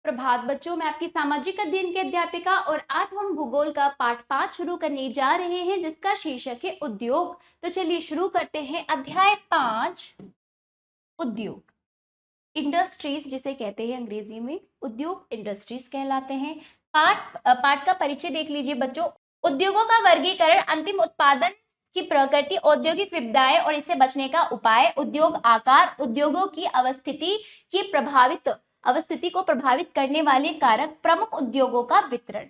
प्रभात बच्चों, मैं आपकी सामाजिक अध्ययन की अध्यापिका और आज हम भूगोल का पाठ 5 शुरू करने जा रहे हैं जिसका शीर्षक है उद्योग। तो चलिए शुरू करते हैं। अध्याय 5 उद्योग, इंडस्ट्रीज जिसे कहते हैं अंग्रेजी में, उद्योग इंडस्ट्रीज कहलाते हैं। पाठ का परिचय देख लीजिए बच्चों। उद्योगों का वर्गीकरण, अंतिम उत्पादन की प्रकृति, औद्योगिक विपदाएं और इससे बचने का उपाय, उद्योग आकार, उद्योगों की अवस्थिति को प्रभावित करने वाले कारक, प्रमुख उद्योगों का वितरण।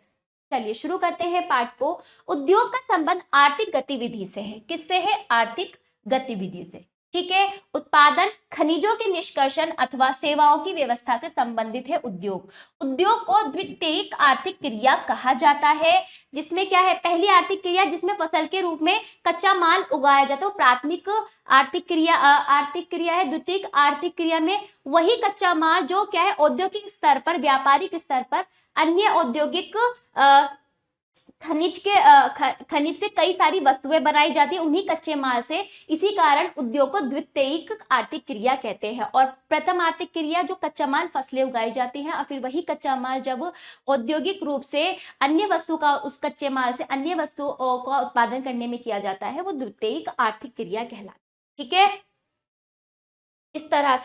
चलिए शुरू करते हैं पाठ को। उद्योग का संबंध आर्थिक गतिविधि से है। किससे है? आर्थिक गतिविधि से। ठीक है। उत्पादन, खनिजों के निष्कर्षण अथवा सेवाओं की व्यवस्था से संबंधित है उद्योग। उद्योग को द्वितीयक आर्थिक क्रिया कहा जाता है, जिसमें क्या है? पहली आर्थिक क्रिया जिसमें फसल के रूप में कच्चा माल उगाया जाता है, तो प्राथमिक आर्थिक क्रिया है। द्वितीयक आर्थिक क्रिया में वही कच्चा माल जो क्या है, औद्योगिक स्तर पर, व्यापारिक स्तर पर अन्य औद्योगिक खनिज से कई सारी वस्तुएं बनाई जाती है, उन्हीं कच्चे माल से। इसी कारण उद्योग को द्वितीयक आर्थिक क्रिया कहते हैं। और प्रथम आर्थिक क्रिया जो कच्चा माल, फसलें उगाई जाती हैं और फिर वही कच्चा माल जब औद्योगिक रूप से अन्य वस्तु का, उस कच्चे माल से अन्य वस्तुओं का उत्पादन करने में किया जाता है, वो द्वितीयक आर्थिक क्रिया कहलाती है। ठीक है। इस तरह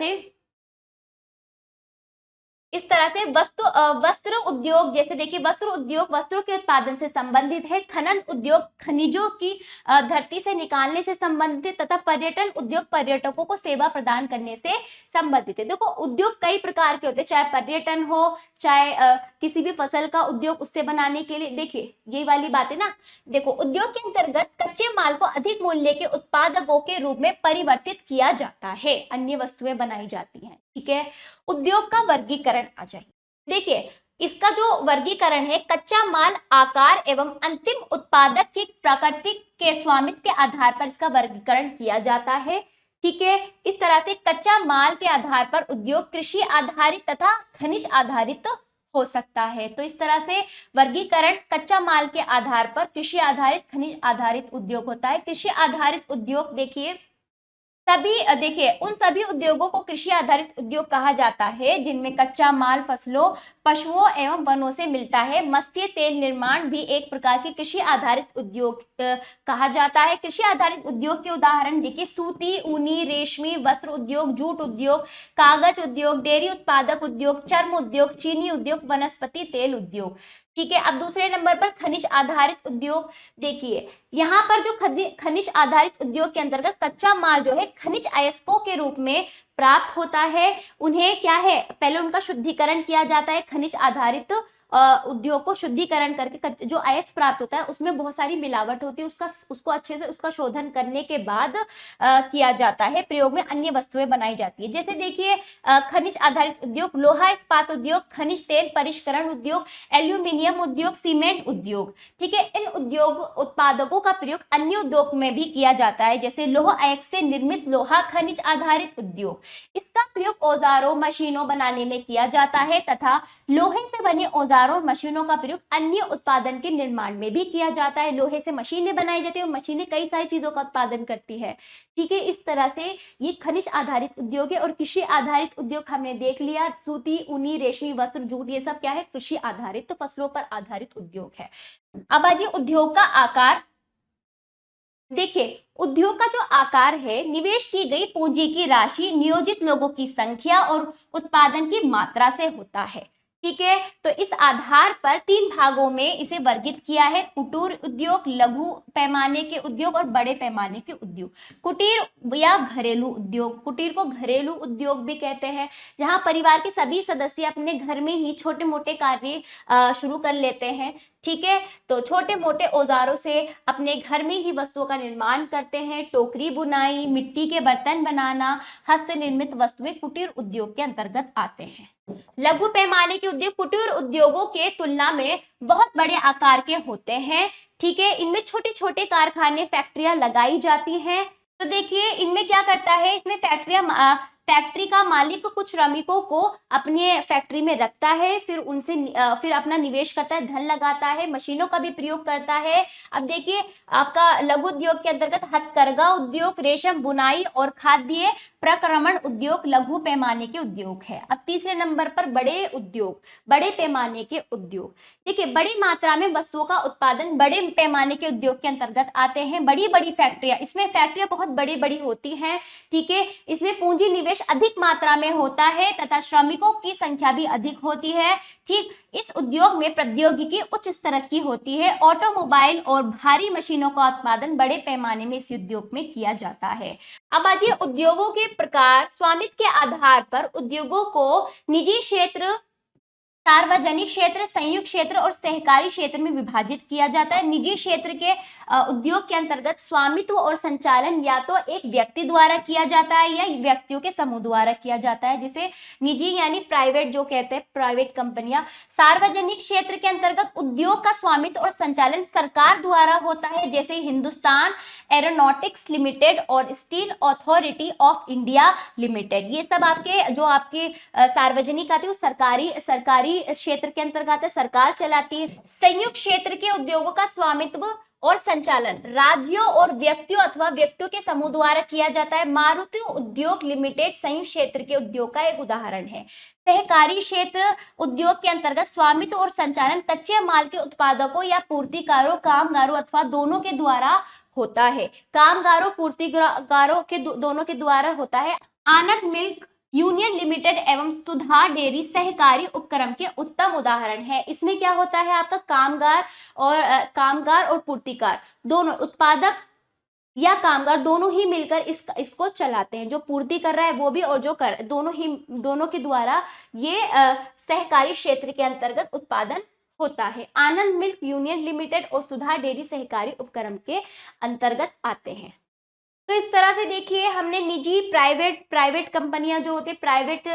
से वस्त्र उद्योग, जैसे देखिए वस्त्र उद्योग वस्त्रों के उत्पादन से संबंधित है। खनन उद्योग खनिजों की धरती से निकालने से संबंधित है, तथा पर्यटन उद्योग पर्यटकों को सेवा प्रदान करने से संबंधित है। देखो उद्योग कई प्रकार के होते हैं, चाहे पर्यटन हो, चाहे किसी भी फसल का उद्योग उससे बनाने के लिए। देखिए ये वाली बात है ना। देखो उद्योग के अंतर्गत कच्चे माल को अधिक मूल्य के उत्पादकों के रूप में परिवर्तित किया जाता है, अन्य वस्तुएं बनाई जाती हैं। ठीक है। उद्योग का वर्गीकरण आ जाए। देखिए इसका जो वर्गीकरण है, कच्चा माल आकार एवं अंतिम उत्पादक की प्रकृति के स्वामित्व के आधार पर इसका वर्गीकरण किया जाता है। ठीक है। इस तरह से कच्चा माल के आधार पर उद्योग कृषि आधारित तथा खनिज आधारित हो सकता है। तो इस तरह से वर्गीकरण कच्चा माल के आधार पर कृषि आधारित, खनिज आधारित उद्योग होता है। कृषि आधारित उद्योग देखिए उन सभी उद्योगों को कृषि आधारित उद्योग कहा जाता है जिनमें कच्चा माल फसलों, पशुओं एवं वनों से मिलता है। मत्स्य तेल निर्माण भी एक प्रकार की कृषि आधारित उद्योग कहा जाता है। कृषि आधारित उद्योग के उदाहरण देखिए सूती, ऊनी, रेशमी वस्त्र उद्योग, जूट उद्योग, कागज उद्योग, डेयरी उत्पादक उद्योग, चर्म उद्योग, चीनी उद्योग, वनस्पति तेल उद्योग। ठीक है। अब दूसरे नंबर पर खनिज आधारित उद्योग। देखिए यहाँ पर जो खनिज आधारित उद्योग के अंतर्गत कच्चा माल जो है खनिज अयस्कों के रूप में प्राप्त होता है। उन्हें क्या है, पहले उनका शुद्धिकरण किया जाता है। खनिज आधारित उद्योग को शुद्धिकरण करके जो अयस्क प्राप्त होता है उसमें बहुत सारी मिलावट होती है, उसको अच्छे से उसका शोधन करने के बाद किया जाता है, प्रयोग में अन्य वस्तुएं बनाई जाती है। जैसे देखिए खनिज आधारित उद्योग, लोहा इस्पात उद्योग, खनिज तेल परिष्करण उद्योग, एल्यूमिनियम उद्योग, सीमेंट उद्योग। ठीक है। इन उद्योग उत्पादकों का प्रयोग अन्य उद्योग में भी किया जाता है, जैसे लोह अयस्क से निर्मित लोहा खनिज आधारित उद्योग। इसका प्रयोग औजारों, मशीनों बनाने में किया जाता है तथा लोहे से बने औजारों और मशीनों का प्रयोग अन्य उत्पादन के निर्माण में भी किया जाता है। लोहे से मशीनें बनाई जाती है और मशीनें कई सारी चीजों का उत्पादन करती है। ठीक है। इस तरह से ये खनिज आधारित उद्योग है। और कृषि आधारित उद्योग हमने देख लिया, सूती, ऊनी, रेशमी वस्त्र, जूट, ये सब क्या है? कृषि आधारित, तो फसलों पर आधारित उद्योग है। अब आज उद्योग का आकार देखिए। उद्योग का जो आकार है, निवेश की गई पूंजी की राशि, नियोजित लोगों की संख्या और उत्पादन की मात्रा से होता है। ठीक है। तो इस आधार पर 3 भागों में इसे वर्गीकृत किया है। कुटीर उद्योग, लघु पैमाने के उद्योग और बड़े पैमाने के उद्योग। कुटीर या घरेलू उद्योग, कुटीर को घरेलू उद्योग भी कहते हैं, जहां परिवार के सभी सदस्य अपने घर में ही छोटे मोटे कार्य शुरू कर लेते हैं। ठीक है। तो छोटे मोटे औजारों से अपने घर में ही वस्तुओं का निर्माण करते हैं। टोकरी बुनाई, मिट्टी के बर्तन बनाना, हस्त निर्मित वस्तुएं कुटीर उद्योग के अंतर्गत आते हैं। लघु पैमाने के उद्योग कुटीर उद्योगों के तुलना में बहुत बड़े आकार के होते हैं। ठीक है। इनमें छोटे छोटे कारखाने, फैक्ट्रियां लगाई जाती हैं। तो देखिए इनमें क्या करता है, इसमें फैक्ट्रियां फैक्ट्री का मालिक कुछ श्रमिकों को अपने फैक्ट्री में रखता है, फिर अपना निवेश करता है, धन लगाता है, मशीनों का भी प्रयोग करता है। अब देखिए आपका लघु उद्योग के अंतर्गत हथकरघा उद्योग, रेशम बुनाई और खाद्य प्रक्रमण उद्योग लघु पैमाने के उद्योग है। अब तीसरे नंबर पर बड़े उद्योग, बड़े पैमाने के उद्योग। देखिए बड़ी मात्रा में वस्तुओं का उत्पादन बड़े पैमाने के उद्योग के अंतर्गत आते हैं। बड़ी बड़ी फैक्ट्रियां, इसमें फैक्ट्रियां बहुत बड़ी बड़ी होती हैं, ठीक है। इसमें पूंजी निवेश अधिक मात्रा में होता है तथा श्रमिकों की संख्या भी अधिक होती है, ठीक। इस उद्योग में प्रौद्योगिकी उच्च स्तर की होती है। ऑटोमोबाइल और भारी मशीनों का उत्पादन बड़े पैमाने में इस उद्योग में किया जाता है। अब आइए उद्योगों के प्रकार। स्वामित्व के आधार पर उद्योगों को निजी क्षेत्र, सार्वजनिक क्षेत्र, संयुक्त क्षेत्र और सहकारी क्षेत्र में विभाजित किया जाता है। निजी क्षेत्र के उद्योग के अंतर्गत स्वामित्व और संचालन या तो एक व्यक्ति द्वारा किया जाता है या व्यक्तियों के समूह द्वारा किया जाता है, जिसे निजी यानी प्राइवेट जो कहते हैं, प्राइवेट कंपनियां। सार्वजनिक क्षेत्र के अंतर्गत उद्योग का स्वामित्व और संचालन सरकार द्वारा होता है, जैसे हिंदुस्तान एरोनॉटिक्स लिमिटेड और steel authority of India limited. ये सब आपके सार्वजनिक आते हैं, सरकारी क्षेत्र के अंतर्गत है, सरकार चलाती है। संयुक्त क्षेत्र के उद्योगों का स्वामित्व और संचालन राज्यों और व्यक्तियों अथवा व्यक्तियों के समूह द्वारा किया जाता है। मारुति उद्योग लिमिटेड संयुक्त क्षेत्र के उद्योग का एक उदाहरण है। सहकारी क्षेत्र उद्योग के अंतर्गत स्वामित्व और संचालन कच्चे माल के उत्पादकों या पूर्तिकारों, कामगारों अथवा दोनों के द्वारा होता है। कामगारों, पूर्तिकारों के दोनों के द्वारा होता है। आनंद मिल्क यूनियन लिमिटेड एवं सुधा डेयरी सहकारी उपक्रम के उत्तम उदाहरण है। इसमें क्या होता है, आपका कामगार और पूर्तिकार दोनों, उत्पादक या कामगार दोनों ही मिलकर इसको चलाते हैं। जो पूर्ति कर रहा है वो भी और जो कर दोनों के द्वारा ये सहकारी क्षेत्र के अंतर्गत उत्पादन होता है। आनंद मिल्क यूनियन लिमिटेड और सुधा डेयरी सहकारी उपक्रम के अंतर्गत आते हैं। तो इस तरह से देखिए हमने निजी, प्राइवेट कंपनियां जो होते हैं, प्राइवेट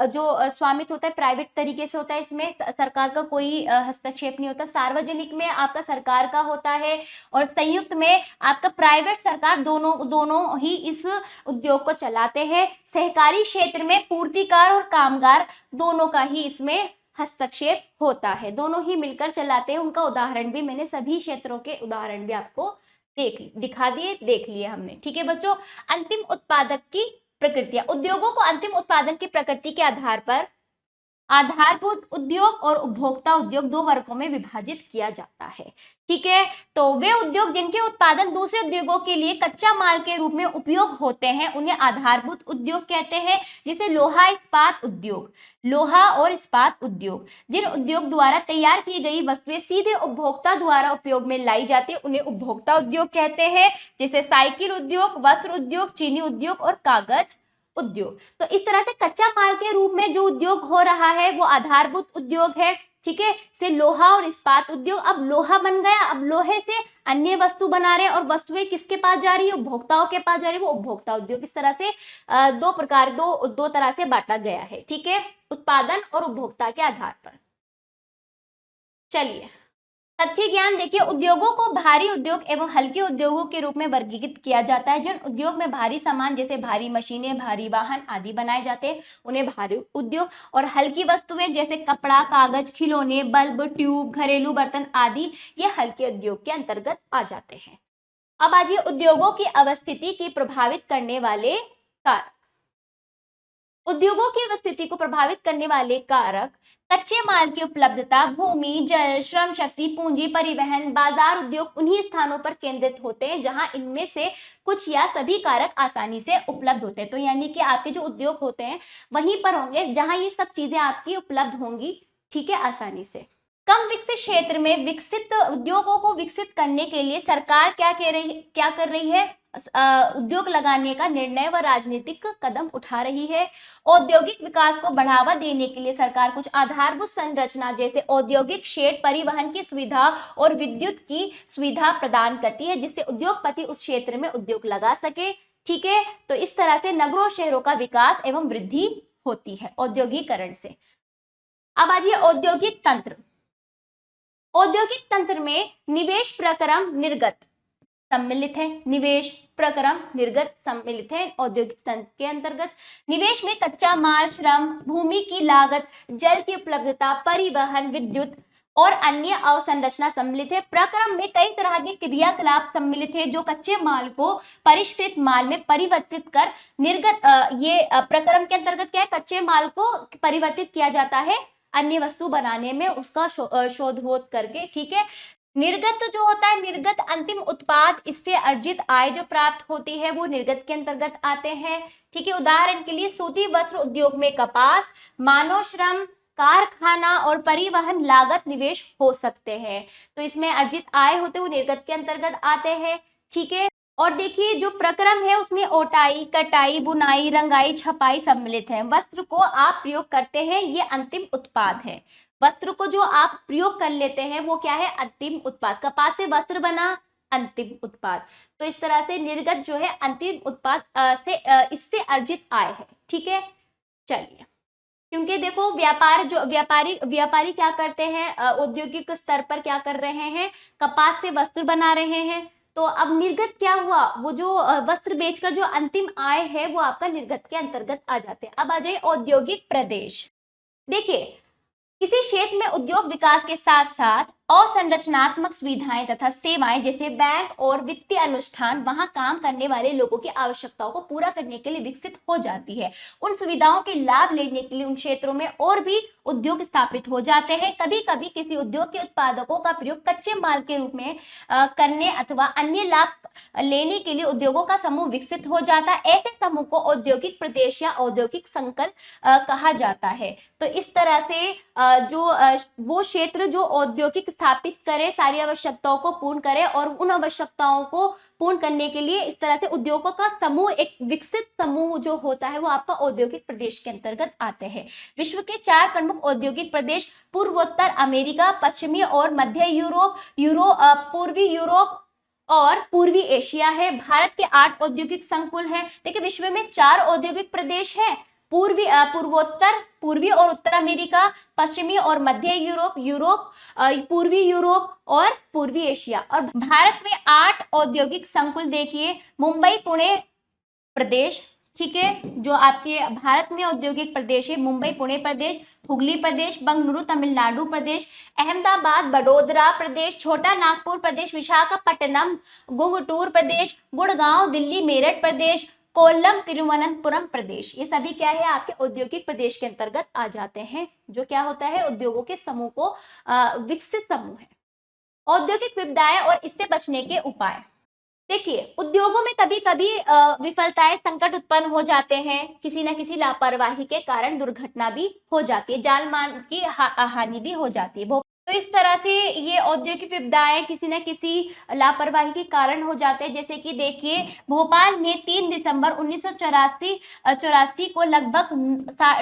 जो स्वामित्व होता है प्राइवेट तरीके से होता है, इसमें सरकार का कोई हस्तक्षेप नहीं होता। सार्वजनिक में आपका सरकार का होता है और संयुक्त में आपका प्राइवेट, सरकार दोनों ही इस उद्योग को चलाते हैं। सहकारी क्षेत्र में पूर्तिकार और कामगार दोनों का ही इसमें हस्तक्षेप होता है, दोनों ही मिलकर चलाते हैं। उनका उदाहरण भी मैंने, सभी क्षेत्रों के उदाहरण भी आपको दिखा दिए, देख लिए हमने, ठीक है बच्चों। अंतिम उत्पादक की प्रकृतियां। उद्योगों को अंतिम उत्पादन की प्रकृति के आधार पर आधारभूत उद्योग और उपभोक्ता उद्योग दो वर्गों में विभाजित किया जाता है, ठीक है। तो वे उद्योग जिनके उत्पादन दूसरे उद्योगों के लिए कच्चा माल के रूप में उपयोग होते हैं उन्हें आधारभूत उद्योग कहते हैं। जैसे लोहा और इस्पात उद्योग, जिन उद्योग द्वारा तैयार की गई वस्तुएं सीधे उपभोक्ता द्वारा उपयोग में लाई जाती है उन्हें उपभोक्ता उद्योग कहते हैं। जैसे साइकिल उद्योग, वस्त्र उद्योग, चीनी उद्योग और कागज उद्योग। तो इस तरह से कच्चा माल के रूप में जो उद्योग हो रहा है वो आधारभूत उद्योग है, ठीक है। से लोहा और इस्पात उद्योग, अब लोहा बन गया, अब लोहे से अन्य वस्तु बना रहे हैं और वस्तुएं किसके पास जा रही है, उपभोक्ताओं के पास जा रही है, वो उपभोक्ता उद्योग। इस तरह से दो तरह से बांटा गया है, ठीक है, उत्पादन और उपभोक्ता के आधार पर। चलिए तथ्य ज्ञान देखिए। उद्योगों को भारी उद्योग एवं हल्के उद्योगों के रूप में वर्गीकृत किया जाता है। जिन उद्योग में भारी सामान जैसे भारी मशीनें, भारी वाहन आदि बनाए जाते हैं उन्हें भारी उद्योग, और हल्की वस्तुएं जैसे कपड़ा, कागज, खिलौने, बल्ब, ट्यूब, घरेलू बर्तन आदि ये हल्के उद्योग के अंतर्गत आ जाते हैं। अब आइए उद्योगों की अवस्थिति की प्रभावित करने वाले कारक। उद्योगों की स्थिति को प्रभावित करने वाले कारक कच्चे माल की उपलब्धता, भूमि, जल, श्रम शक्ति, पूंजी, परिवहन, बाजार, उद्योग उन्हीं स्थानों पर केंद्रित होते हैं जहां इनमें से कुछ या सभी कारक आसानी से उपलब्ध होते हैं। तो यानी कि आपके जो उद्योग होते हैं वहीं पर होंगे जहां ये सब चीजें आपकी उपलब्ध होंगी, ठीक है, आसानी से। कम विकसित क्षेत्र में विकसित उद्योगों को विकसित करने के लिए सरकार क्या कर रही है, उद्योग लगाने का निर्णय व राजनीतिक कदम उठा रही है। औद्योगिक विकास को बढ़ावा देने के लिए सरकार कुछ आधारभूत संरचना जैसे औद्योगिक शेड, परिवहन की सुविधा और विद्युत की सुविधा प्रदान करती है जिससे उद्योगपति उस क्षेत्र में उद्योग लगा सके, ठीक है। तो इस तरह से नगरों और शहरों का विकास एवं वृद्धि होती है औद्योगिकरण से। अब आइए औद्योगिक तंत्र। औद्योगिक तंत्र में निवेश, प्रक्रम, निर्गत सम्मिलित है। निवेश, प्रक्रम, निर्गत सम्मिलित है औद्योगिक तंत्र के अंतर्गत। निवेश में कच्चा माल, श्रम, भूमि की लागत, जल की उपलब्धता, परिवहन, विद्युत और अन्य अवसंरचना सम्मिलित है। प्रक्रम में कई तरह के क्रियाकलाप सम्मिलित है जो कच्चे माल को परिष्कृत माल में परिवर्तित कर निर्गत प्रक्रम के अंतर्गत क्या है, कच्चे माल को परिवर्तित किया जाता है अन्य वस्तु बनाने में, उसका शोधोत करके, ठीक है। निर्गत जो होता है, निर्गत अंतिम उत्पाद, इससे अर्जित आय जो प्राप्त होती है वो निर्गत के अंतर्गत आते हैं, ठीक है। उदाहरण के लिए सूती वस्त्र उद्योग में कपास, मानव श्रम, कारखाना और परिवहन लागत निवेश हो सकते हैं। तो इसमें अर्जित आय होते वो निर्गत के अंतर्गत आते हैं, ठीक है। और देखिए जो प्रक्रम है उसमें ओटाई, कटाई, बुनाई, रंगाई, छपाई सम्मिलित है। वस्त्र को आप प्रयोग करते हैं, ये अंतिम उत्पाद है। वस्त्र को जो आप प्रयोग कर लेते हैं वो क्या है, अंतिम उत्पाद। कपास से वस्त्र बना, अंतिम उत्पाद। तो इस तरह से निर्गत जो है अंतिम उत्पाद से इससे अर्जित आय है, ठीक है। चलिए, क्योंकि देखो व्यापारी क्या करते हैं, औद्योगिक स्तर पर क्या कर रहे हैं, कपास से वस्त्र बना रहे हैं। तो अब निर्गत क्या हुआ, वो जो वस्त्र बेचकर जो अंतिम आय है वो आपका निर्गत के अंतर्गत आ जाते हैं। अब आ जाए औद्योगिक प्रदेश। देखिए, किसी क्षेत्र में उद्योग विकास के साथ साथ अवसंरचनात्मक सुविधाएं तथा सेवाएं जैसे बैंक और वित्तीय अनुष्ठान वहां काम करने वाले लोगों की आवश्यकताओं को पूरा करने के लिए विकसित हो जाती है। उन सुविधाओं के लाभ लेने के लिए उन क्षेत्रों में और भी उद्योग स्थापित हो जाते हैं। कभी कभी किसी उद्योग के उत्पादकों का प्रयोग कच्चे माल के रूप में करने अथवा अन्य लाभ लेने के लिए उद्योगों का समूह विकसित हो जाता है। ऐसे समूह को औद्योगिक प्रदेश या औद्योगिक संकल कहा जाता है। तो इस तरह से वो क्षेत्र जो औद्योगिक स्थापित करे, सारी आवश्यकताओं को पूर्ण करे और उन आवश्यकताओं को पूर्ण करने के लिए इस तरह से उद्योगों का समूह, एक विकसित समूह जो होता है वो आपका औद्योगिक प्रदेश के अंतर्गत आते हैं। विश्व के 4 प्रमुख औद्योगिक प्रदेश पूर्वोत्तर अमेरिका, पश्चिमी और मध्य यूरोप, पूर्वी यूरोप और पूर्वी एशिया है। भारत के 8 औद्योगिक संकुल हैं। देखिए, विश्व में 4 औद्योगिक प्रदेश हैं, पूर्वोत्तर, पूर्वी और उत्तर अमेरिका, पश्चिमी और मध्य यूरोप, पूर्वी यूरोप और पूर्वी एशिया। और भारत में 8 औद्योगिक संकुल देखिए, मुंबई पुणे प्रदेश, ठीक है, जो आपके भारत में औद्योगिक प्रदेश है, मुंबई पुणे प्रदेश, हुगली प्रदेश, बंगलुरु तमिलनाडु प्रदेश, अहमदाबाद वडोदरा प्रदेश, छोटा नागपुर प्रदेश, विशाखापट्टनम गुंटूर प्रदेश, गुड़गांव दिल्ली मेरठ प्रदेश, कोल्लम तिरुवनंतपुरम प्रदेश। ये सभी क्या है, आपके औद्योगिक प्रदेश के अंतर्गत आ जाते हैं, जो क्या होता है, उद्योगों के समूह को विकसित समूह है। औद्योगिक विपदाएं और इससे बचने के उपाय। देखिए, उद्योगों में कभी कभी विफलताएं, संकट उत्पन्न हो जाते हैं, किसी न किसी लापरवाही के कारण दुर्घटना भी हो जाती है, जान माल की हानि भी हो जाती है। तो इस तरह से ये औद्योगिक विपदाएं किसी न किसी लापरवाही के कारण हो जाते हैं। जैसे कि देखिए, भोपाल में 3 दिसंबर 1984 को लगभग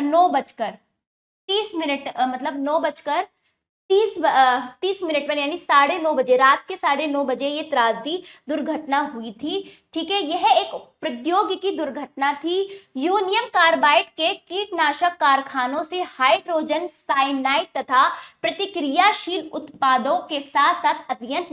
9:30 मतलब 9:30 पर यानी 9:30 बजे, रात के 9:30 बजे ये त्रासदी दुर्घटना हुई थी, ठीक है। यह एक प्रौद्योगिकी दुर्घटना थी। यूनियम कार्बाइड के कीटनाशक कारखानों से हाइड्रोजन साइनाइड तथा प्रतिक्रियाशील उत्पादों के साथ साथ अत्यंत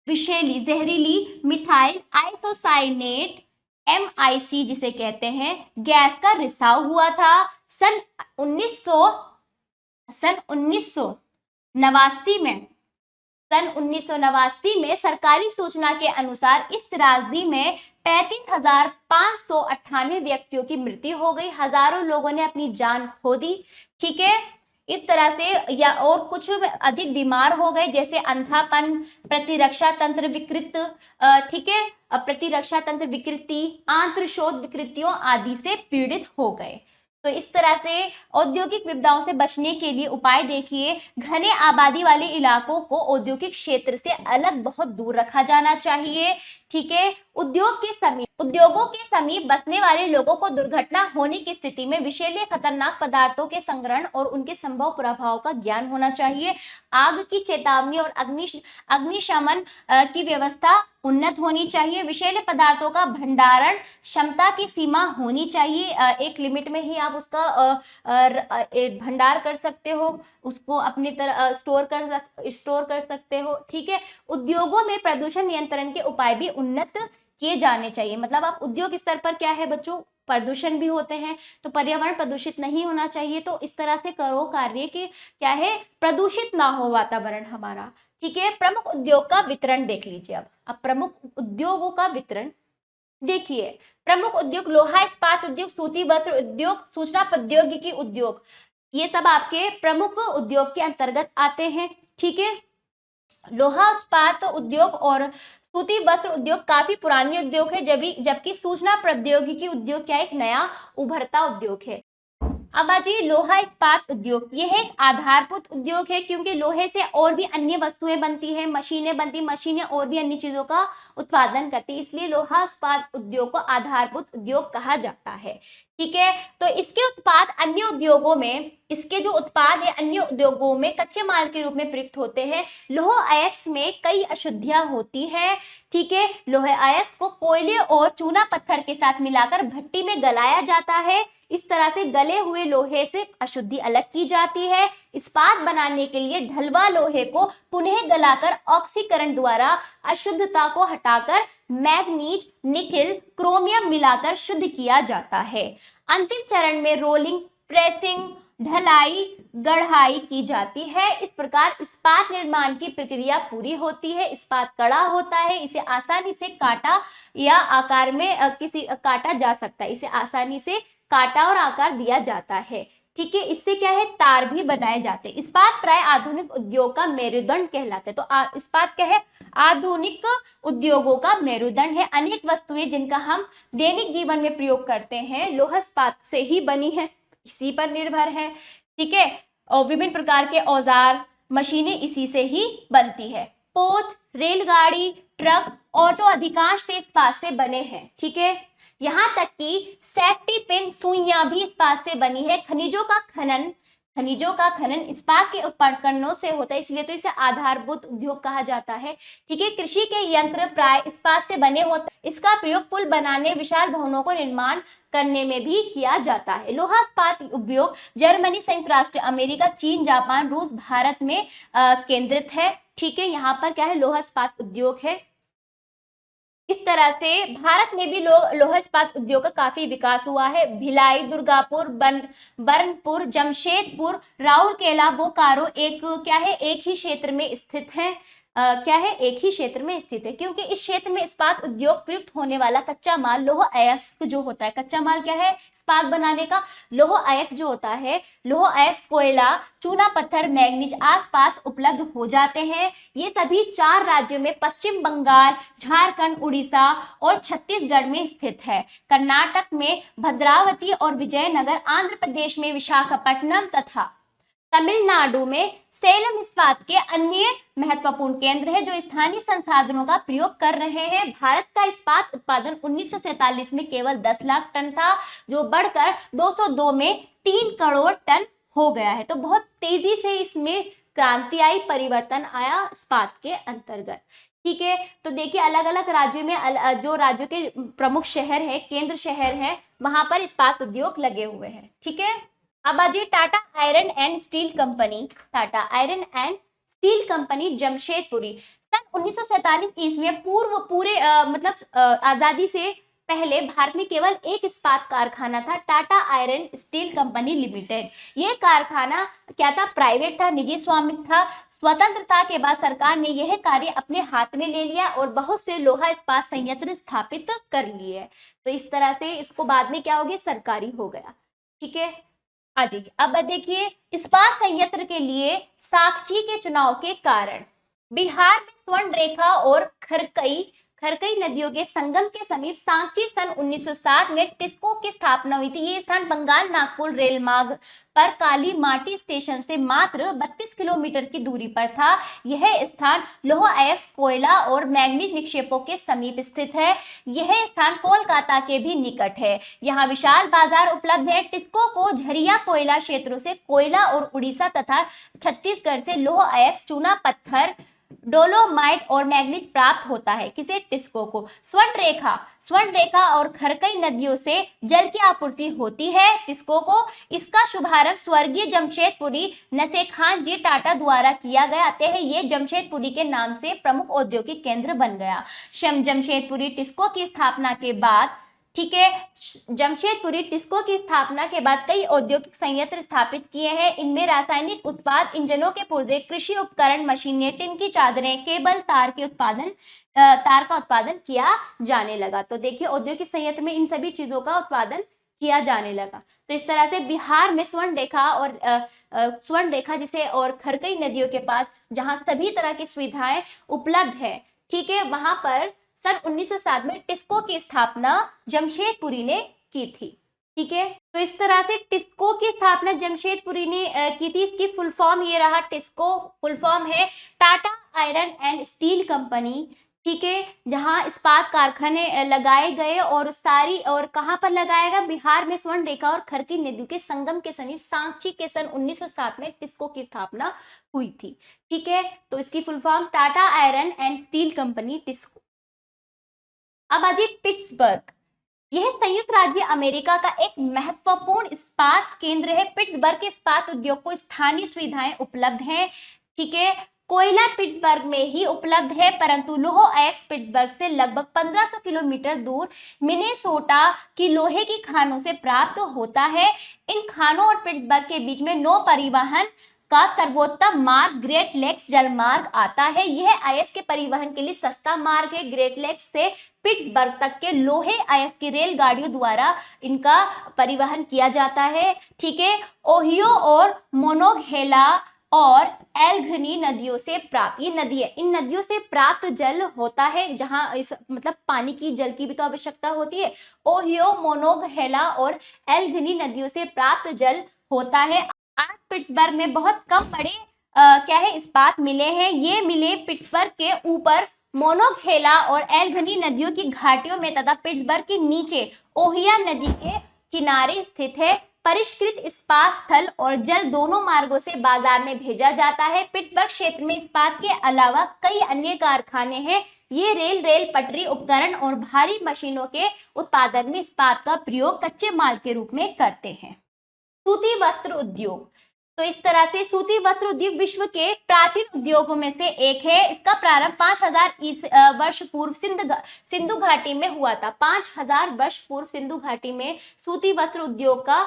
विषैली जहरीली मिथाइल आइसोसाइनेट MIC जिसे कहते हैं गैस का रिसाव हुआ था। सन 1989 में सरकारी सूचना के अनुसार इस त्रासदी में 35,598 व्यक्तियों की मृत्यु हो गई, हजारों लोगों ने अपनी जान खो दी, ठीक है। इस तरह से या और कुछ अधिक बीमार हो गए, जैसे अंधापन, प्रतिरक्षा तंत्र विकृत, ठीक है, प्रतिरक्षा तंत्र विकृति, आंत्रशोथ विकृतियों आदि से पीड़ित हो गए। तो इस तरह से औद्योगिक विपदाओं से बचने के लिए उपाय देखिए, घने आबादी वाले इलाकों को औद्योगिक क्षेत्र से अलग बहुत दूर रखा जाना चाहिए, ठीक है। उद्योगों के समीप बसने वाले लोगों को दुर्घटना होने की स्थिति में विषैले खतरनाक पदार्थों के संग्रहण और उनके संभव प्रभाव का ज्ञान होना चाहिए। आग की चेतावनी और अग्निशमन की व्यवस्था उन्नत होनी चाहिए। विषैले पदार्थों का भंडारण क्षमता की सीमा होनी चाहिए, एक लिमिट में ही आप उसका भंडार कर सकते हो, उसको अपनी तरह स्टोर कर सकते हो। ठीक है, उद्योगों में प्रदूषण नियंत्रण के उपाय भी उन्नत किए जाने चाहिए। मतलब आप उद्योग स्तर पर क्या है बच्चों, प्रदूषण भी होते हैं, तो पर्यावरण प्रदूषित नहीं होना चाहिए, तो इस तरह से करो कार्य कि क्या है, प्रदूषित ना हो वातावरण हमारा। ठीक है, प्रमुख उद्योग का वितरण देख लीजिए। अब प्रमुख उद्योगों का वितरण देखिए। प्रमुख उद्योग लोहा इस्पात उद्योग, सूती वस्त्र उद्योग, सूचना प्रौद्योगिकी उद्योग, ये सब आपके प्रमुख उद्योग के अंतर्गत आते हैं। ठीक है, लोहा इस्पात उद्योग और सूती वस्त्र उद्योग काफी पुराने उद्योग है, जबकि सूचना प्रौद्योगिकी उद्योग क्या एक नया उभरता उद्योग है। अब आ जाइए लोहा इस्पात उद्योग, यह एक आधारभूत उद्योग है क्योंकि लोहे से और भी अन्य वस्तुएं बनती है, मशीनें और भी अन्य चीजों का उत्पादन करती है, इसलिए लोहा इस्पात उद्योग को आधारभूत उद्योग कहा जाता है। ठीक है, तो इसके उत्पाद अन्य उद्योगों में, इसके जो उत्पाद है अन्य उद्योगों में कच्चे माल के रूप में प्रयुक्त होते हैं। लौह अयस्क में कई अशुद्धियां होती है। ठीक है, लौह अयस्क को कोयले और चूना पत्थर के साथ मिलाकर भट्टी में गलाया जाता है। इस तरह से गले हुए लोहे से अशुद्धि अलग की जाती है। इस्पात बनाने के लिए ढलवा लोहे को पुनः गलाकर ऑक्सीकरण द्वारा अशुद्धता को हटाकर मैग्नीज, निकेल, क्रोमियम मिलाकर शुद्ध किया जाता है। अंतिम चरण में रोलिंग, प्रेसिंग, ढलाई, गढ़ाई की जाती है। इस प्रकार इस्पात निर्माण की प्रक्रिया पूरी होती है। इस्पात कड़ा होता है, इसे आसानी से काटा या आकार में काटा जा सकता है, इसे आसानी से काटा और आकार दिया जाता है। ठीक है, इससे क्या है, तार भी बनाए जाते हैं। इस्पात प्राय आधुनिक उद्योग का मेरुदंड कहलाते हैं। तो इस्पात क्या है, आधुनिक उद्योगों का मेरुदंड है। अनेक वस्तुएं जिनका हम दैनिक जीवन में प्रयोग करते हैं लौह इस्पात से ही बनी है, इसी पर निर्भर है। ठीक है, और विभिन्न प्रकार के औजार, मशीनें इसी से ही बनती है। पोत, रेलगाड़ी, ट्रक, ऑटो अधिकांश इस्पात से बने हैं। ठीक है, यहाँ तक कि सेफ्टी पिन, सुइयां भी इस्पात से बनी है। खनिजों का खनन इस्पात के उपकरणों से होता है, इसलिए तो इसे आधारभूत उद्योग कहा जाता है। ठीक है, कृषि के यंत्र प्राय इस्पात से बने होते हैं। इसका प्रयोग पुल बनाने, विशाल भवनों को निर्माण करने में भी किया जाता है। लोहा इस्पात उद्योग जर्मनी, संयुक्त राष्ट्र अमेरिका, चीन, जापान, रूस, भारत में केंद्रित है। ठीक है, यहाँ पर क्या है, लोहा इस्पात उद्योग है। इस तरह से भारत में भी लौह इस्पात उद्योग का काफी विकास हुआ है। भिलाई, दुर्गापुर, बर्नपुर, जमशेदपुर, राउरकेला, बोकारो एक ही क्षेत्र में स्थित है। एक ही क्षेत्र में स्थित है क्योंकि इस क्षेत्र में इस्पात उद्योग प्रयुक्त होने वाला कच्चा माल लौह अयस्क जो होता है, कच्चा माल क्या है, इस्पात बनाने का लौह अयस्क जो होता है, लौह अयस्क, कोयला, चूना पत्थर, मैग्नीज आसपास उपलब्ध हो जाते हैं। ये सभी 4 राज्यों में पश्चिम बंगाल, झारखंड, उड़ीसा और छत्तीसगढ़ में स्थित है। कर्नाटक में भद्रावती और विजयनगर, आंध्र प्रदेश में विशाखापट्टनम तथा तमिलनाडु में सेलम इस्पात के अन्य महत्वपूर्ण केंद्र है जो स्थानीय संसाधनों का प्रयोग कर रहे हैं। भारत का इस्पात उत्पादन 1947 में केवल 10 लाख टन था, जो बढ़कर 202 में 3 करोड़ टन हो गया है। तो बहुत तेजी से इसमें क्रांति आई, परिवर्तन आया इस्पात के अंतर्गत। ठीक है, तो देखिए अलग अलग राज्यों में जो राज्यों के प्रमुख शहर है, केंद्र शहर है, वहां पर इस्पात उद्योग लगे हुए हैं। ठीक है, अब आ जाइए Tata iron and steel company. Tata iron and steel company जमशेदपुरी सन 1947 ईस्वी में आजादी से पहले भारत में केवल एक इस्पात कारखाना था, Tata iron steel company limited. ये कारखाना क्या था, प्राइवेट था, निजी स्वामित्व था। स्वतंत्रता के बाद सरकार ने यह कार्य अपने हाथ में ले लिया और बहुत से लोहा इस्पात संयंत्र स्थापित कर लिए। तो इस तरह से इसको बाद में क्या हो गया, सरकारी हो गया। ठीक है, आ जाइए अब देखिए इस्पात संयंत्र के लिए साकची के चुनाव के कारण। बिहार में स्वर्ण रेखा और खरकई खरकई नदियों के संगम के समीप सांची सन 1907 में टिस्को की स्थापना हुई थी। ये स्थान बंगाल नागपुर रेल मार्ग पर काली माटी स्टेशन से मात्र 32 किलोमीटर की दूरी पर था। यह स्थान लौह अयस्क, कोयला और मैंगनीज निक्षेपों के समीप स्थित है। यह स्थान कोलकाता के भी निकट है। यहाँ विशाल बाजार उपलब्ध है। टिस्को को झरिया कोयला क्षेत्रों से कोयला और उड़ीसा तथा छत्तीसगढ़ से लौह अयस्क, चूना पत्थर, डोलोमाइट और मैग्नीज प्राप्त होता है। किसे? टिस्को को। स्वर्ण रेखा और खरकई नदियों से जल की आपूर्ति होती है टिस्को को। इसका शुभारंभ स्वर्गीय जमशेदपुरी नसेखान जी टाटा द्वारा किया गया, अतः ये जमशेदपुरी के नाम से प्रमुख औद्योगिक केंद्र बन गया। जमशेदपुरी टिस्को की स्थापना के बाद, ठीक है, जमशेदपुरी टिस्को की स्थापना के बाद कई औद्योगिक संयंत्र स्थापित किए हैं। इनमें रासायनिक उत्पाद, इंजनों के पुर्जे, कृषि उपकरण, मशीनें, टिन की चादरें, केबल, तार का उत्पादन किया जाने लगा। तो देखिए औद्योगिक संयंत्र में इन सभी चीजों का उत्पादन किया जाने लगा। तो इस तरह से बिहार में स्वर्ण रेखा जिसे और खरकई नदियों के पास जहां सभी तरह की सुविधाएं उपलब्ध है, ठीक है, वहां पर सन 1907 में टिस्को की स्थापना जमशेदपुरी ने की थी। ठीक है, तो इस तरह से टिस्को की स्थापना जमशेदपुरी ने की थी। इसकी फुल फॉर्म ये रहा, टिस्को फुल फॉर्म है Tata iron and steel company. ठीक है, जहां इस्पात कारखाने लगाए गए और कहां पर लगाएगा? बिहार में स्वर्ण रेखा और खरकई नदी के संगम के समीप सांची के सन 1907 में टिस्को की स्थापना हुई थी। ठीक है, तो इसकी full form Tata iron and steel company, TISCO. अब आ जाइए पिट्सबर्ग। यह संयुक्त राज्य अमेरिका का एक महत्वपूर्ण इस्पात केंद्र है। पिट्सबर्ग के इस्पात उद्योग को स्थानीय सुविधाएं उपलब्ध हैं। ठीक है, कोयला पिट्सबर्ग में ही उपलब्ध है, परंतु लौह अयस्क पिट्सबर्ग से लगभग 1500 किलोमीटर दूर मिनेसोटा की लोहे की खानों से प्राप्त होता है। इन खानों और पिट्सबर्ग के बीच में नौ परिवहन का सर्वोत्तम मार्ग ग्रेट लेक्स जलमार्ग आता है। यह अयस्क के परिवहन के लिए सस्ता मार्ग है। ग्रेट लेक्स से पिट्सबर्ग तक के लोहे अयस्क की रेलगाड़ियों द्वारा इनका परिवहन किया जाता है। ठीक है, ओहियो और मोनोगहेला और एल्गनी नदियों से प्राप्त, ये नदी है, इन नदियों से प्राप्त जल होता है, जहां इस मतलब पानी की, जल की भी तो आवश्यकता होती है। ओहियो, मोनोगहेला और एल्गनी नदियों से प्राप्त जल होता है। आज पिट्सबर्ग में बहुत कम बड़े क्या है इस्पात मिले हैं। ये मिले पिट्सबर्ग के ऊपर मोनोगहेला और एल्गनी नदियों की घाटियों में तथा पिट्सबर्ग के नीचे ओहिया नदी के किनारे स्थित है। परिष्कृत इस्पात स्थल और जल दोनों मार्गों से बाजार में भेजा जाता है। पिट्सबर्ग क्षेत्र में इस्पात के अलावा कई अन्य कारखाने हैं। ये रेल पटरी उपकरण और भारी मशीनों के उत्पादन में इस्पात का प्रयोग कच्चे माल के रूप में करते हैं। सूती वस्त्र उद्योग। तो इस तरह से सूती वस्त्र उद्योग विश्व के प्राचीन उद्योगों में से एक है। इसका प्रारंभ 5000 वर्ष पूर्व सिंधु घाटी में हुआ था। 5000 वर्ष पूर्व सिंधु घाटी में सूती वस्त्र उद्योग का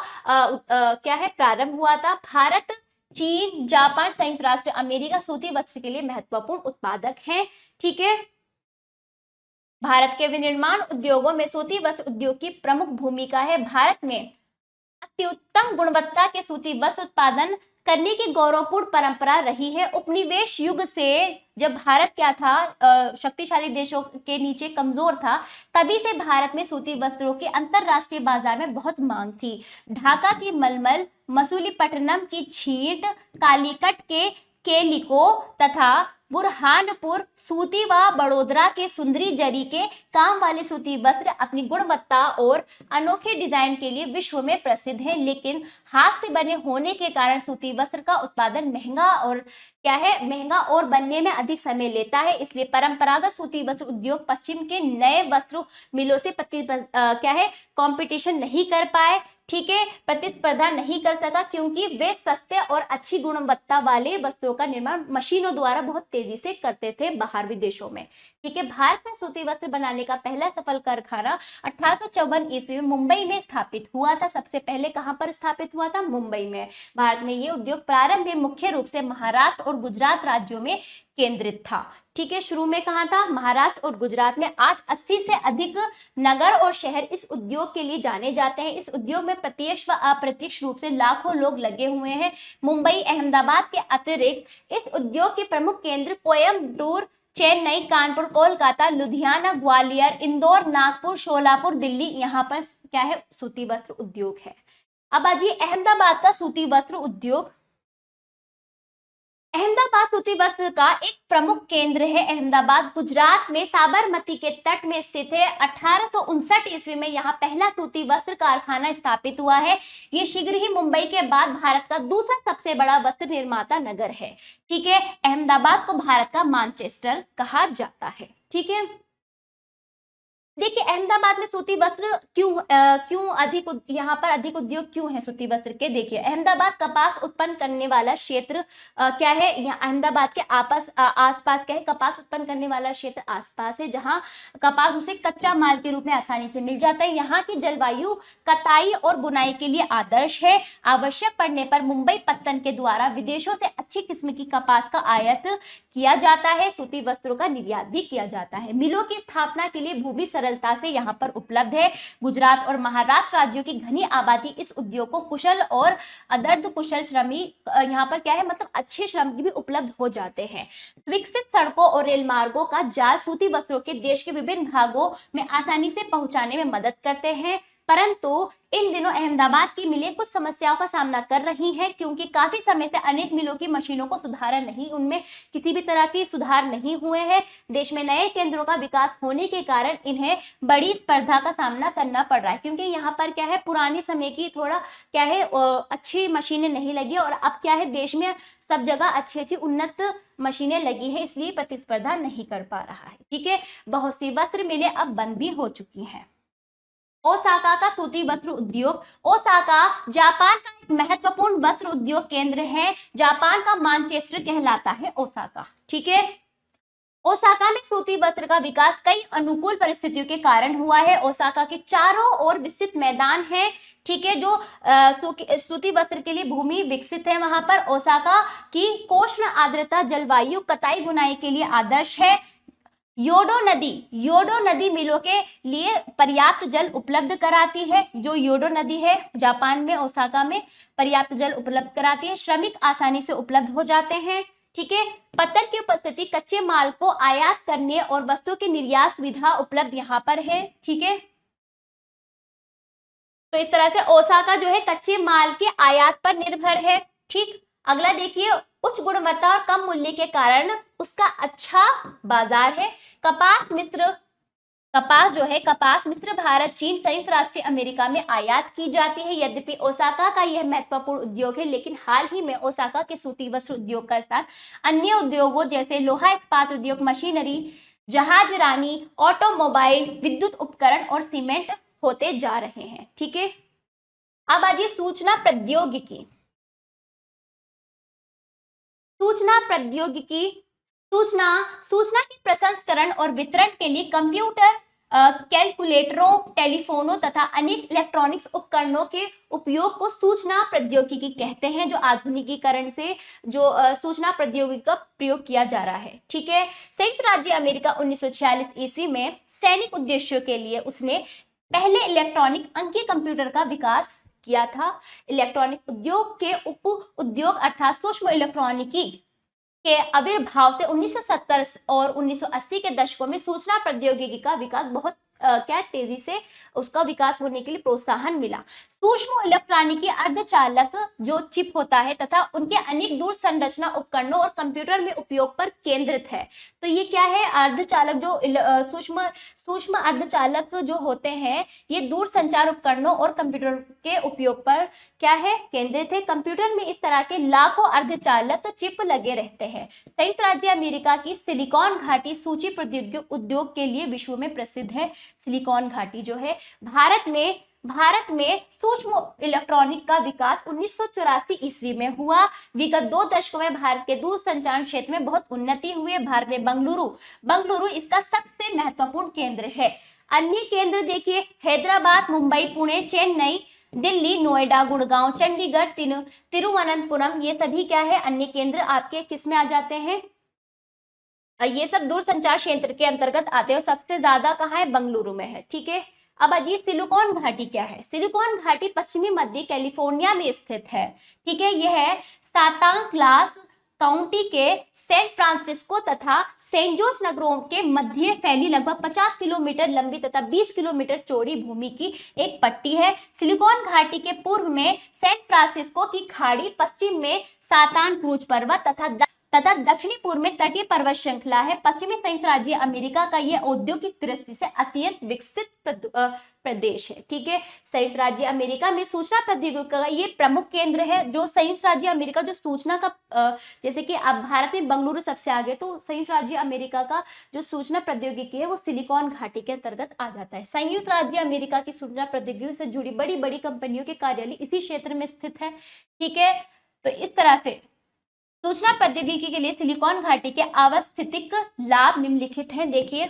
क्या है प्रारंभ हुआ था। भारत, चीन, जापान, संयुक्त राष्ट्र अमेरिका सूती वस्त्र के लिए महत्वपूर्ण उत्पादक हैं। ठीक है, भारत के विनिर्माण उद्योगों में सूती वस्त्र उद्योग की प्रमुख भूमिका है। भारत में अत्युत्तम गुणवत्ता के सूती वस्त्र उत्पादन करने की गौरवपूर्ण परंपरा रही है। उपनिवेश युग से जब भारत क्या था, शक्तिशाली देशों के नीचे कमजोर था, तभी से भारत में सूती वस्त्रों के अंतरराष्ट्रीय बाजार में बहुत मांग थी। ढाका की मलमल, मसूलीपट्टनम की छींट, कालीकट के केलिको तथा बुरहानपुर सूती व बड़ोदरा के सुंदरी जरी के काम वाले सूती वस्त्र अपनी गुणवत्ता और अनोखे डिजाइन के लिए विश्व में प्रसिद्ध है। लेकिन हाथ से बने होने के कारण सूती वस्त्र का उत्पादन महंगा और बनने में अधिक समय लेता है। इसलिए परंपरागत सूती वस्त्र उद्योग पश्चिम के नए वस्त्र मिलों से कंपटीशन नहीं कर पाए। ठीक है, प्रतिस्पर्धा नहीं कर सका, क्योंकि वे सस्ते और अच्छी गुणवत्ता वाले वस्त्रों का निर्माण मशीनों द्वारा बहुत तेजी से करते थे बाहर विदेशों में। ठीक है, भारत में सूती वस्त्र बनाने का पहला सफल कारखाना 1854 ईस्वी में मुंबई में स्थापित हुआ था। सबसे पहले कहां पर स्थापित हुआ था? मुंबई में। भारत में ये उद्योग प्रारंभ में मुख्य रूप से महाराष्ट्र और गुजरात राज्यों में केंद्रित था। ठीक है, शुरू में कहां था? महाराष्ट्र और गुजरात में। आज 80 से अधिक नगर और शहर इस उद्योग के लिए जाने जाते हैं। इस उद्योग में प्रत्यक्ष व अप्रत्यक्ष रूप से लाखों लोग लगे हुए हैं। मुंबई, अहमदाबाद के अतिरिक्त इस उद्योग के प्रमुख केंद्र कोयम्बटूर, चेन्नई, कानपुर, कोलकाता, लुधियाना, ग्वालियर, इंदौर, नागपुर, शोलापुर, दिल्ली, यहाँ पर क्या है, सूती वस्त्र उद्योग है। अब आ जाइए अहमदाबाद का सूती वस्त्र उद्योग। अहमदाबाद सूती वस्त्र का एक प्रमुख केंद्र है। अहमदाबाद गुजरात में साबरमती के तट में स्थित है। 1859 ईस्वी में यहाँ पहला सूती वस्त्र कारखाना स्थापित हुआ है। ये शीघ्र ही मुंबई के बाद भारत का दूसरा सबसे बड़ा वस्त्र निर्माता नगर है। ठीक है, अहमदाबाद को भारत का मैनचेस्टर कहा जाता है। ठीक है, देखिए अहमदाबाद में सूती वस्त्र क्यों अधिक, यहाँ पर अधिक उद्योग क्यों है सूती वस्त्र के। देखिए अहमदाबाद कपास उत्पन्न करने वाला क्षेत्र क्या है, यहाँ अहमदाबाद के आसपास क्या है, कपास उत्पन्न करने वाला क्षेत्र आसपास है, जहाँ कपास उसे कच्चा माल के रूप में आसानी से मिल जाता है। यहाँ की जलवायु कताई और बुनाई के लिए आदर्श है। आवश्यक पड़ने पर मुंबई पत्तन के द्वारा विदेशों से अच्छी किस्म की कपास का आयात किया जाता है। सूती वस्त्रों का निर्यात भी किया जाता है। मिलों की स्थापना के लिए भूमि सरलता से यहाँ पर उपलब्ध है। गुजरात और महाराष्ट्र राज्यों की घनी आबादी इस उद्योग को कुशल और अर्ध कुशल श्रमिक यहाँ पर क्या है, मतलब अच्छे श्रमिक भी उपलब्ध हो जाते हैं। विकसित सड़कों और रेल मार्गों का जाल सूती वस्त्रों के देश के विभिन्न भागों में आसानी से पहुंचाने में मदद करते हैं। परंतु इन दिनों अहमदाबाद की मिलें कुछ समस्याओं का सामना कर रही हैं, क्योंकि काफी समय से अनेक मिलों की मशीनों को सुधारा नहीं, उनमें किसी भी तरह की सुधार नहीं हुए हैं। देश में नए केंद्रों का विकास होने के कारण इन्हें बड़ी स्पर्धा का सामना करना पड़ रहा है, क्योंकि यहाँ पर क्या है, पुराने समय की थोड़ा क्या है अच्छी मशीनें नहीं लगी, और अब क्या है देश में सब जगह अच्छी अच्छी उन्नत मशीनें लगी है, इसलिए प्रतिस्पर्धा नहीं कर पा रहा है। ठीक है, बहुत सी वस्त्र मिलें अब बंद भी हो चुकी हैं। ओसाका का सूती वस्त्र उद्योग। ओसाका जापान का एक महत्वपूर्ण वस्त्र उद्योग केंद्र है। जापान का मैनचेस्टर कहलाता है ओसाका। ठीक है, ओसाका में सूती वस्त्र का विकास कई अनुकूल परिस्थितियों के कारण हुआ है। ओसाका के चारों ओर विस्तृत मैदान है। ठीक है, जो सूती वस्त्र के लिए भूमि विकसित है। वहां पर ओसाका की कोष्ण आर्द्रता जलवायु कताई बुनाई के लिए आदर्श है। योडो नदी मिलों के लिए पर्याप्त जल उपलब्ध कराती है। जो योडो नदी है जापान में ओसाका में पर्याप्त जल उपलब्ध कराती है। श्रमिक आसानी से उपलब्ध हो जाते हैं। ठीक है, पत्तन की उपस्थिति कच्चे माल को आयात करने और वस्तुओं की निर्यात सुविधा उपलब्ध यहाँ पर है। ठीक है, तो इस तरह से ओसाका जो है कच्चे माल के आयात पर निर्भर है। ठीक, अगला देखिए, उच्च गुणवत्ता और कम मूल्य के कारण उसका अच्छा बाजार है। कपास मिस्र, भारत, चीन, संयुक्त राष्ट्र अमेरिका में आयात की जाती है। यद्यपि ओसाका का यह महत्वपूर्ण उद्योग है, लेकिन हाल ही में ओसाका के सूती वस्त्र उद्योग का स्थान अन्य उद्योगों जैसे लोहा इस्पात उद्योग, मशीनरी, जहाजरानी, ऑटोमोबाइल, विद्युत उपकरण और सीमेंट होते जा रहे हैं। ठीक है, अब आइए सूचना प्रौद्योगिकी। सूचना के प्रसंस्करण और वितरण के लिए कंप्यूटर, कैलकुलेटरों, टेलीफोनों तथा अनेक इलेक्ट्रॉनिक्स उपकरणों के उपयोग को सूचना प्रौद्योगिकी कहते हैं। जो आधुनिकीकरण से जो सूचना प्रौद्योगिकी का प्रयोग किया जा रहा है। ठीक है, संयुक्त राज्य अमेरिका 1946 ईस्वी में सैनिक उद्देश्यों के लिए उसने पहले इलेक्ट्रॉनिक अंकीय कंप्यूटर का विकास किया था। इलेक्ट्रॉनिक उद्योग के उप उद्योग अर्थात सूक्ष्म इलेक्ट्रॉनिकी के आविर्भाव से 1970 और 1980 के दशकों में सूचना प्रौद्योगिकी का विकास बहुत क्या तेजी से उसका विकास होने के लिए प्रोत्साहन मिला। सूक्ष्म इलेक्ट्रॉनिकी अर्धचालक जो चिप होता है तथा उनके अनेक दूर संरचना उपकरणों और कंप्यूटर में उपयोग पर केंद्रित है। तो ये क्या है, अर्धचालक जो सूक्ष्म अर्धचालक जो होते हैं ये दूर संचार उपकरणों और कंप्यूटर के उपयोग पर क्या है, केंद्रित है। कंप्यूटर में इस तरह के लाखों अर्धचालक चिप लगे रहते हैं। संयुक्त राज्य अमेरिका की सिलिकॉन घाटी सूची प्रौद्योगिकी उद्योग के लिए विश्व में प्रसिद्ध है। सिलिकॉन घाटी जो है भारत में सूक्ष्म इलेक्ट्रॉनिक का विकास 1984 ईस्वी में हुआ। विगत 2 दशकों में भारत के दूर संचार क्षेत्र में बहुत उन्नति हुई है। भारत में बंगलुरु इसका सबसे महत्वपूर्ण केंद्र है। अन्य केंद्र देखिए, हैदराबाद, मुंबई, पुणे, चेन्नई, दिल्ली, नोएडा, गुड़गांव, चंडीगढ़, तिरुवनंतपुरम, ये सभी क्या है, अन्य केंद्र आपके किस में आ जाते हैं, ये सब दूर संचार क्षेत्र के अंतर्गत आते हैं। सबसे ज्यादा कहाँ है, बंगलुरु में है। ठीक है, अब अजी सिलिकॉन घाटी क्या है। सिलिकॉन घाटी पश्चिमी मध्य कैलिफोर्निया में स्थित है। ठीक है, यह है सातांक्लास काउंटी के सैन फ्रांसिस्को तथा सेंट जोस नगरों के मध्य फैली लगभग 50 किलोमीटर लंबी तथा 20 किलोमीटर चौड़ी भूमि की एक पट्टी है। सिलिकॉन घाटी के पूर्व में सैन फ्रांसिस्को की खाड़ी, पश्चिम में सातान क्रूज पर्वत तथा दक्षिणी पूर्व में तटीय पर्वत श्रृंखला है। पश्चिमी संयुक्त राज्य अमेरिका का यह औद्योगिक दृष्टि से अत्यंत विकसित प्रदेश है। ठीक है, संयुक्त राज्य अमेरिका में सूचना प्रौद्योगिकी का ये प्रमुख केंद्र है। जो संयुक्त राज्य अमेरिका जो सूचना का जैसे कि अब भारत में बेंगलुरु सबसे आगे, तो संयुक्त राज्य अमेरिका का जो सूचना प्रौद्योगिकी है वो सिलिकॉन घाटी के अंतर्गत आ जाता है। संयुक्त राज्य अमेरिका की सूचना प्रौद्योगिकी से जुड़ी बड़ी बड़ी कंपनियों के कार्यालय इसी क्षेत्र में स्थित है। ठीक है, तो इस तरह से सूचना प्रौद्योगिकी के लिए सिलिकॉन घाटी के अवस्थितिक लाभ निम्नलिखित हैं। देखिए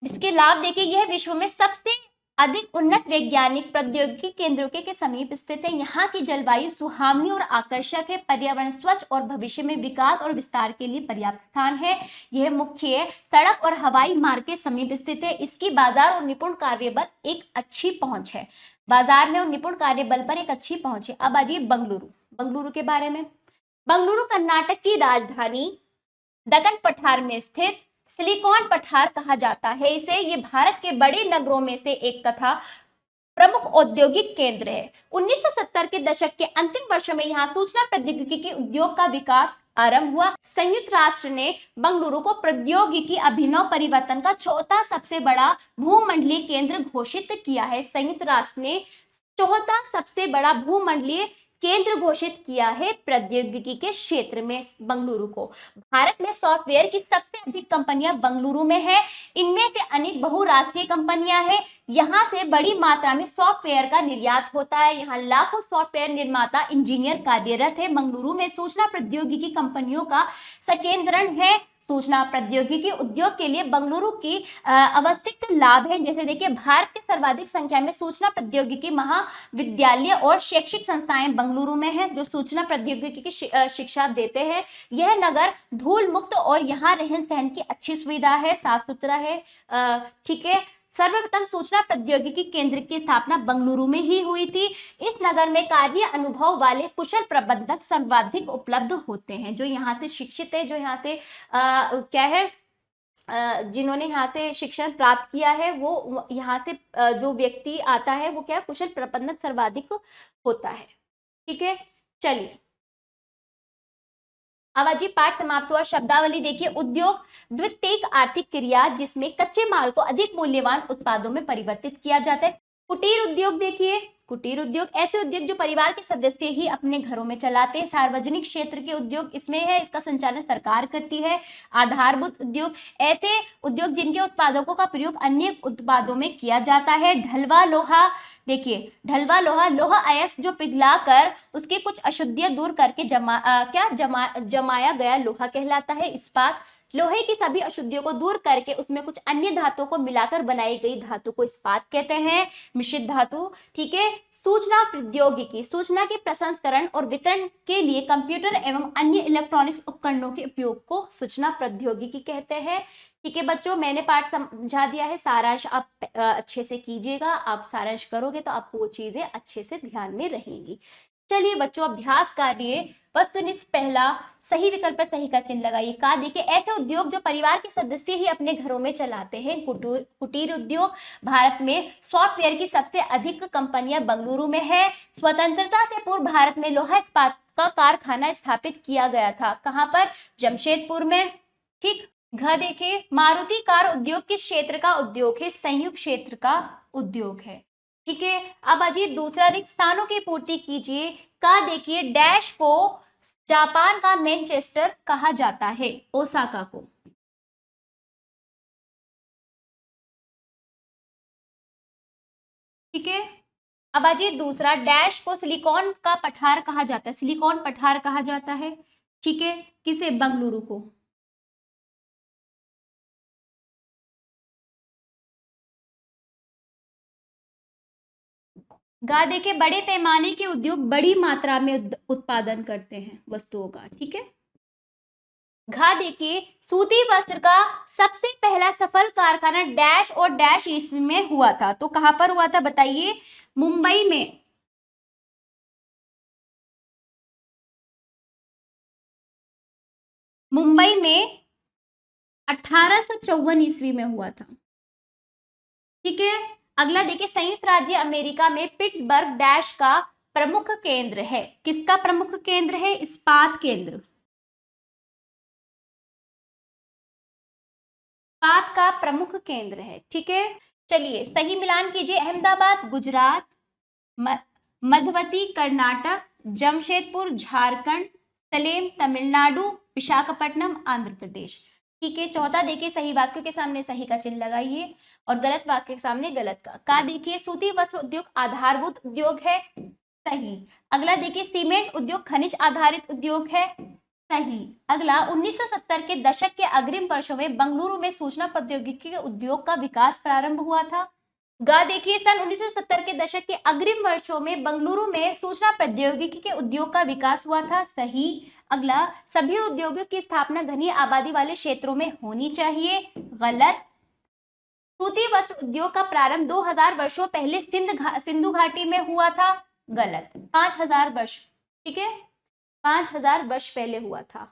इसके लाभ देखिए, यह विश्व में सबसे अधिक उन्नत वैज्ञानिक प्रौद्योगिकी केंद्रों के समीप स्थित है। यहाँ की जलवायु सुहावनी और आकर्षक है। पर्यावरण स्वच्छ और भविष्य में विकास और विस्तार के लिए पर्याप्त स्थान है। यह मुख्य सड़क और हवाई मार्ग के समीप स्थित है। इसकी बाजार और निपुण कार्यबल एक अच्छी पहुंच है। बाजार में और निपुण कार्यबल पर एक अच्छी पहुंच है। अब आ जाइए बंगलुरु के बारे में। बंगलुरु कर्नाटक की राजधानी दक्कन पठार में स्थित सिलिकॉन पठार कहा जाता है इसे। ये भारत के बड़े नगरों में से एक तथा प्रमुख औद्योगिक केंद्र है। 1970 के दशक के अंतिम वर्षों में यहाँ सूचना प्रौद्योगिकी के उद्योग का विकास आरंभ हुआ। संयुक्त राष्ट्र ने बंगलुरु को प्रौद्योगिकी अभिनव परिवर्तन का चौथा सबसे बड़ा भूमंडलीय केंद्र घोषित किया है। संयुक्त राष्ट्र ने चौथा सबसे बड़ा भूमंडलीय केंद्र घोषित किया है प्रौद्योगिकी के क्षेत्र में बंगलुरु को। भारत में सॉफ्टवेयर की सबसे अधिक कंपनियां बंगलुरु में है। इनमें से अनेक बहुराष्ट्रीय कंपनियां हैं। यहाँ से बड़ी मात्रा में सॉफ्टवेयर का निर्यात होता है। यहाँ लाखों सॉफ्टवेयर निर्माता इंजीनियर कार्यरत है। बंगलुरु में सूचना प्रौद्योगिकी कंपनियों का संकेंद्रण है। सूचना प्रौद्योगिकी उद्योग के लिए बंगलुरु की अवस्थित लाभ है। जैसे देखिए, भारत के सर्वाधिक संख्या में सूचना प्रौद्योगिकी महाविद्यालय और शैक्षिक संस्थाएं बंगलुरु में हैं, जो सूचना प्रौद्योगिकी की शिक्षा देते हैं। यह नगर धूल मुक्त और यहाँ रहन सहन की अच्छी सुविधा है, साफ सुथरा है। ठीक है, सर्वप्रथम सूचना प्रौद्योगिकी केंद्र की स्थापना बंगलुरु में ही हुई थी। इस नगर में कार्य अनुभव वाले कुशल प्रबंधक सर्वाधिक उपलब्ध होते हैं, जो यहाँ से शिक्षित है, जो यहाँ से क्या है जिन्होंने यहाँ से शिक्षण प्राप्त किया है, वो यहाँ से जो व्यक्ति आता है वो क्या है, कुशल प्रबंधक सर्वाधिक होता है। ठीक है, चलिए आवाजी पाठ समाप्त हुआ। शब्दावली देखिए, उद्योग द्वितीयक आर्थिक क्रिया जिसमें कच्चे माल को अधिक मूल्यवान उत्पादों में परिवर्तित किया जाता है। कुटीर उद्योग देखिए, कुटीर उद्योग ऐसे उद्योग जो परिवार के सदस्य ही अपने घरों में चलाते हैं। सार्वजनिक क्षेत्र के उद्योग इसमें है, इसका संचालन सरकार करती है। आधारभूत उद्योग ऐसे उद्योग जिनके उत्पादों का प्रयोग अन्य उत्पादों में किया जाता है। ढलवा लोहा देखिए, ढलवा लोहा अयस्क जो पिघलाकर उसकी कुछ अशुद्धियां दूर करके जमाया गया लोहा कहलाता है। इस्पात लोहे की सभी अशुद्धियों को दूर करके उसमें कुछ अन्य धातुओं को मिलाकर बनाई गई धातु को इस्पात कहते हैं। मिश्रित धातु। ठीक है, सूचना प्रौद्योगिकी सूचना के प्रसंस्करण और वितरण के लिए कंप्यूटर एवं अन्य इलेक्ट्रॉनिक्स उपकरणों के उपयोग को सूचना प्रौद्योगिकी कहते हैं। ठीक है बच्चों, मैंने पाठ समझा दिया है। सारांश आप अच्छे से कीजिएगा। आप सारांश करोगे तो आपको वो चीजें अच्छे से ध्यान में रहेंगी। चलिए बच्चों, अभ्यास कार्य वस्तुनिष्ठ पहला सही विकल्प पर सही का चिन्ह लगाइए। का देखिए, ऐसे उद्योग जो परिवार के सदस्य ही अपने घरों में चलाते हैं। कुटीर उद्योग भारत में सॉफ्टवेयर की सबसे अधिक कंपनियां बंगलुरु में है। स्वतंत्रता से पूर्व भारत में लोहा इस्पात का कारखाना स्थापित किया गया था। कहां पर? जमशेदपुर में। ठीक। घ देखिए, मारुति कार उद्योग किस क्षेत्र का उद्योग है? संयुक्त क्षेत्र का उद्योग है। ठीक है, अब अजीत दूसरा रिक्त स्थानों की पूर्ति कीजिए। का देखिए, डैश को जापान का मैनचेस्टर कहा जाता है, ओसाका को। ठीक है, अब अजीत दूसरा, डैश को सिलिकॉन का पठार कहा जाता है, सिलिकॉन पठार कहा जाता है। ठीक है, किसे? बंगलुरु को। गा देखिए, बड़े पैमाने के उद्योग बड़ी मात्रा में उत्पादन करते हैं वस्तुओं का। ठीक है। घा देखिए, सूती वस्त्र का सबसे पहला सफल कारखाना डैश और डैश ईस्वी में हुआ था। तो कहां पर हुआ था बताइए? मुंबई में। मुंबई में 1854 ईस्वी में हुआ था। ठीक है, अगला देखिए, संयुक्त राज्य अमेरिका में पिट्सबर्ग डैश का प्रमुख केंद्र है। किसका प्रमुख केंद्र है? इस्पात केंद्र, इस्पात का प्रमुख केंद्र है। ठीक है, चलिए सही मिलान कीजिए। अहमदाबाद गुजरात, मधुवती कर्नाटक, जमशेदपुर झारखंड, सलेम तमिलनाडु, विशाखापट्टनम आंध्र प्रदेश। ठीक है, चौथा देखिए, सही वाक्यों के सामने सही का चिन्ह लगाइए और गलत वाक्य के सामने गलत का देखिए, सूती वस्त्र उद्योग आधारभूत उद्योग है, सही। अगला देखिए, सीमेंट उद्योग खनिज आधारित उद्योग है, सही। अगला 1970 के दशक के अग्रिम वर्षों में बंगलुरु में सूचना प्रौद्योगिकी के उद्योग का विकास प्रारंभ हुआ था। देखिए, सन 1970 के दशक के अग्रिम वर्षों में बंगलुरु में सूचना प्रौद्योगिकी के उद्योग का विकास हुआ था, सही। अगला, सभी उद्योगों की स्थापना घनी आबादी वाले क्षेत्रों में होनी चाहिए, गलत। सूती वस्त्र उद्योग का प्रारंभ 2000 वर्षों पहले सिंधु घाटी में हुआ था, गलत। 5000 वर्ष, ठीक है, 5000 वर्ष पहले हुआ था।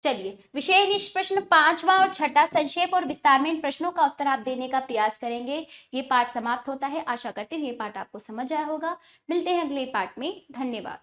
चलिए, विषय निष्ठ प्रश्न 5वां और 6ठा संक्षेप और विस्तार में इन प्रश्नों का उत्तर आप देने का प्रयास करेंगे। ये पाठ समाप्त होता है। आशा करती हूँ ये पाठ आपको समझ आया होगा। मिलते हैं अगले पाठ में। धन्यवाद।